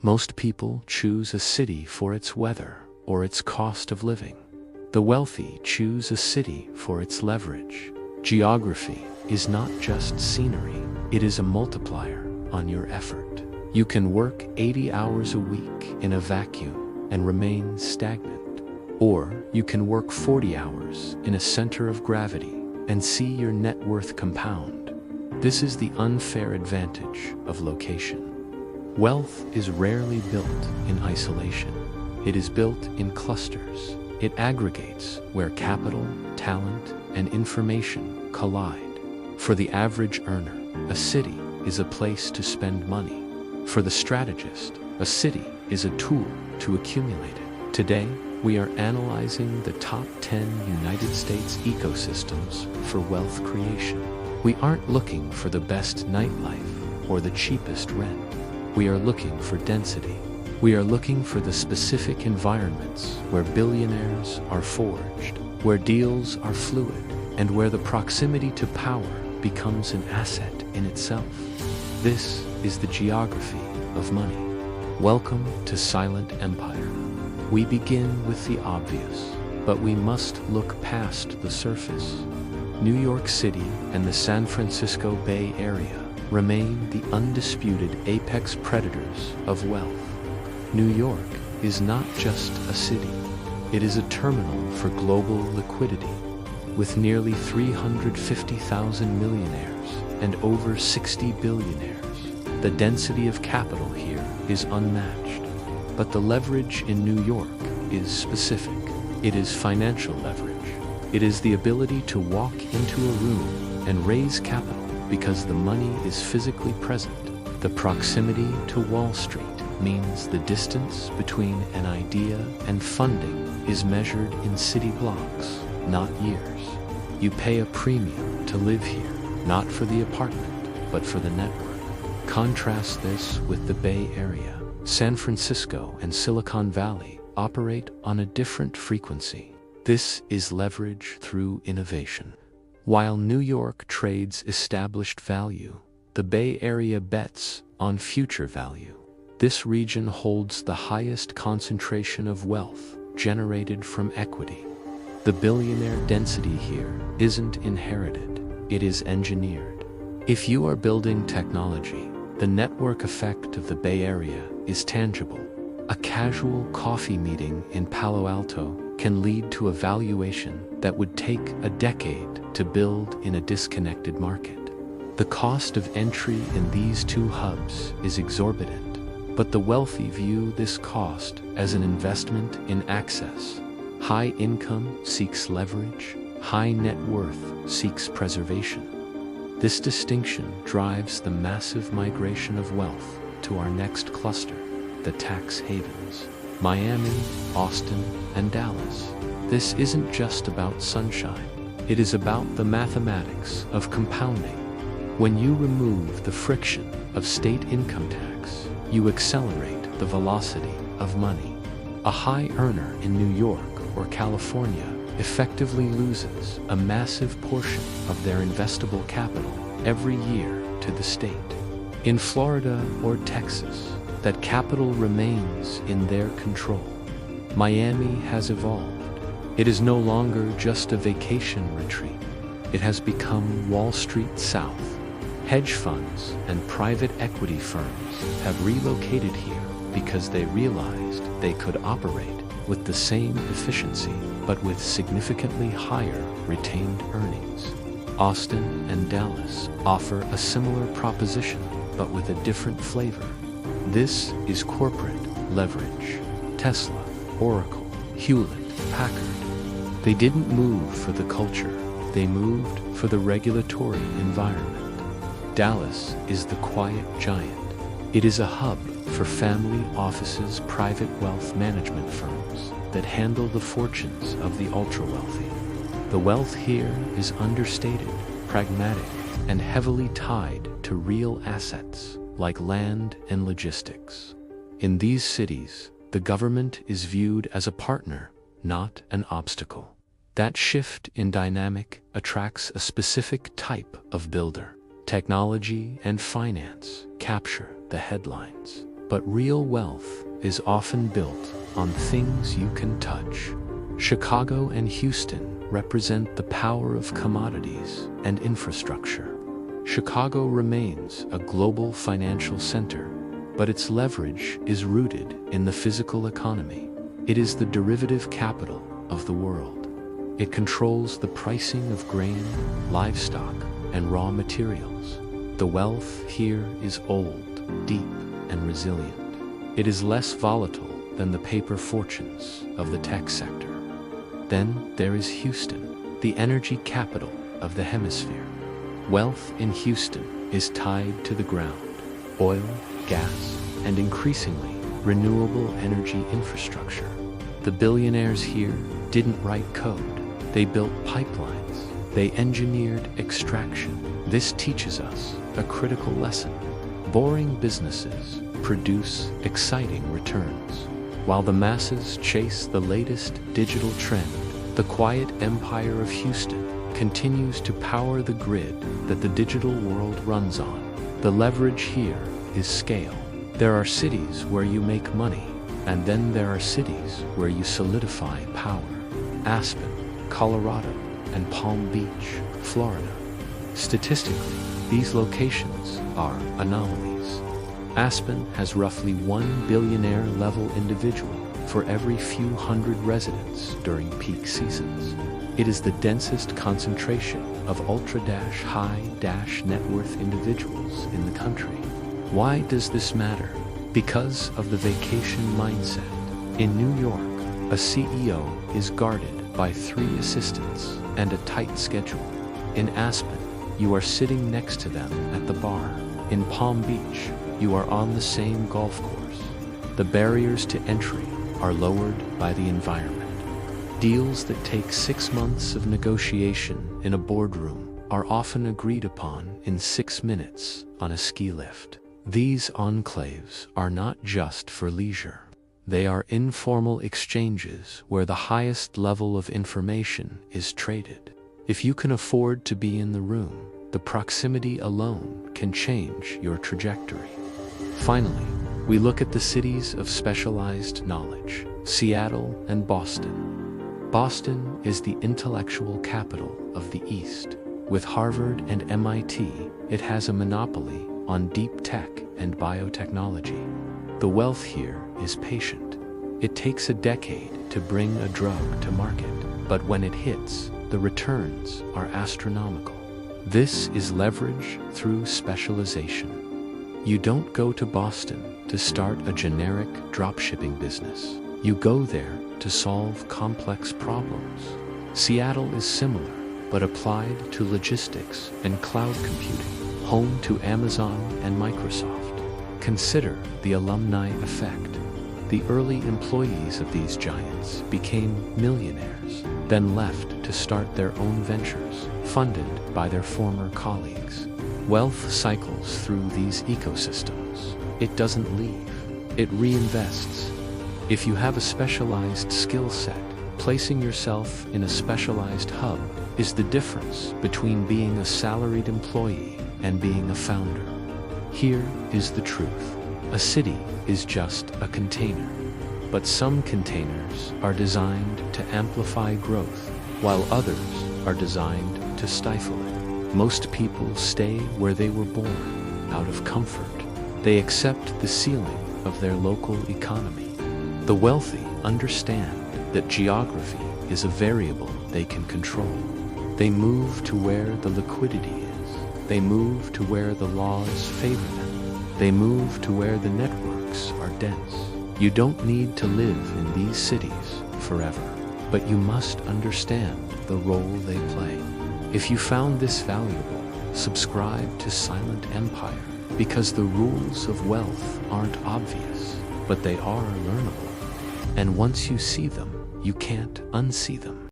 Most people choose a city for its weather or its cost of living. The wealthy choose a city for its leverage. Geography is not just scenery, it is a multiplier on your effort. You can work 80 hours a week in a vacuum and remain stagnant. Or you can work 40 hours in a center of gravity and see your net worth compound. This is the unfair advantage of location. Wealth is rarely built in isolation. It is built in clusters. It aggregates where capital, talent, and information collide. For the average earner, a city is a place to spend money. For the strategist, a city is a tool to accumulate it. Today, we are analyzing the top 10 United States ecosystems for wealth creation. We aren't looking for the best nightlife or the cheapest rent. We are looking for density. We are looking for the specific environments where billionaires are forged, where deals are fluid, and where the proximity to power becomes an asset in itself. This is the geography of money. Welcome to Silent Empire. We begin with the obvious, but we must look past the surface. New York City and the San Francisco Bay Area remain the undisputed apex predators of wealth. New York is not just a city, it is a terminal for global liquidity. With nearly 350,000 millionaires and over 60 billionaires, the density of capital here is unmatched. But the leverage in New York is specific. It is financial leverage. It is the ability to walk into a room and raise capital because the money is physically present. The proximity to Wall Street means the distance between an idea and funding is measured in city blocks, not years. You pay a premium to live here, not for the apartment, but for the network. Contrast this with the Bay Area. San Francisco and Silicon Valley operate on a different frequency. This is leverage through innovation. While New York trades established value, the Bay Area bets on future value. This region holds the highest concentration of wealth generated from equity. The billionaire density here isn't inherited, it is engineered. If you are building technology, the network effect of the Bay Area is tangible. A casual coffee meeting in Palo Alto can lead to a valuation that would take a decade to build in a disconnected market. The cost of entry in these two hubs is exorbitant, but the wealthy view this cost as an investment in access. High income seeks leverage, high net worth seeks preservation. This distinction drives the massive migration of wealth to our next cluster, the tax havens. Miami, Austin, and Dallas. This isn't just about sunshine. It is about the mathematics of compounding. When you remove the friction of state income tax, you accelerate the velocity of money. A high earner in New York or California effectively loses a massive portion of their investable capital every year to the state. In Florida or Texas, that capital remains in their control. Miami has evolved. It is no longer just a vacation retreat. It has become Wall Street South. Hedge funds and private equity firms have relocated here because they realized they could operate with the same efficiency, but with significantly higher retained earnings. Austin and Dallas offer a similar proposition, but with a different flavor. This is corporate leverage. Tesla, Oracle, Hewlett-Packard. They didn't move for the culture, they moved for the regulatory environment. Dallas is the quiet giant. It is a hub for family offices, private wealth management firms that handle the fortunes of the ultra-wealthy. The wealth here is understated, pragmatic, and heavily tied to real assets like land and logistics. In these cities, the government is viewed as a partner, not an obstacle. That shift in dynamic attracts a specific type of builder. Technology and finance capture the headlines. But real wealth is often built on things you can touch. Chicago and Houston represent the power of commodities and infrastructure. Chicago remains a global financial center, but its leverage is rooted in the physical economy. It is the derivative capital of the world. It controls the pricing of grain, livestock, and raw materials. The wealth here is old, deep, and resilient. It is less volatile than the paper fortunes of the tech sector. Then there is Houston, the energy capital of the hemisphere. Wealth in Houston is tied to the ground. Oil, gas, and increasingly renewable energy infrastructure. The billionaires here didn't write code. They built pipelines. They engineered extraction. This teaches us a critical lesson. Boring businesses produce exciting returns. While the masses chase the latest digital trend, the quiet empire of Houston continues to power the grid that the digital world runs on. The leverage here is scale. There are cities where you make money, and then there are cities where you solidify power. Aspen, Colorado, and Palm Beach, Florida. Statistically, these locations are anomalies. Aspen has roughly 1 billionaire-level individual for every few hundred residents during peak seasons. It is the densest concentration of ultra-high-net worth individuals in the country. Why does this matter? Because of the vacation mindset. In New York, a CEO is guarded by 3 assistants and a tight schedule. In Aspen, you are sitting next to them at the bar. In Palm Beach, you are on the same golf course. The barriers to entry are lowered by the environment. Deals that take 6 months of negotiation in a boardroom are often agreed upon in 6 minutes on a ski lift. These enclaves are not just for leisure. They are informal exchanges where the highest level of information is traded. If you can afford to be in the room, the proximity alone can change your trajectory. Finally, we look at the cities of specialized knowledge, Seattle and Boston. Boston is the intellectual capital of the East. With Harvard and MIT, it has a monopoly on deep tech and biotechnology. The wealth here is patient. It takes a decade to bring a drug to market, but when it hits, the returns are astronomical. This is leverage through specialization. You don't go to Boston to start a generic dropshipping business. You go there to solve complex problems. Seattle is similar, but applied to logistics and cloud computing, home to Amazon and Microsoft. Consider the alumni effect. The early employees of these giants became millionaires, then left to start their own ventures, funded by their former colleagues. Wealth cycles through these ecosystems. It doesn't leave, it reinvests. If you have a specialized skill set, placing yourself in a specialized hub is the difference between being a salaried employee and being a founder. Here is the truth. A city is just a container, but some containers are designed to amplify growth, while others are designed to stifle it. Most people stay where they were born, out of comfort. They accept the ceiling of their local economy. The wealthy understand that geography is a variable they can control. They move to where the liquidity is. They move to where the laws favor them. They move to where the networks are dense. You don't need to live in these cities forever, but you must understand the role they play. If you found this valuable, subscribe to Silent Empire, because the rules of wealth aren't obvious, but they are learnable. And once you see them, you can't unsee them.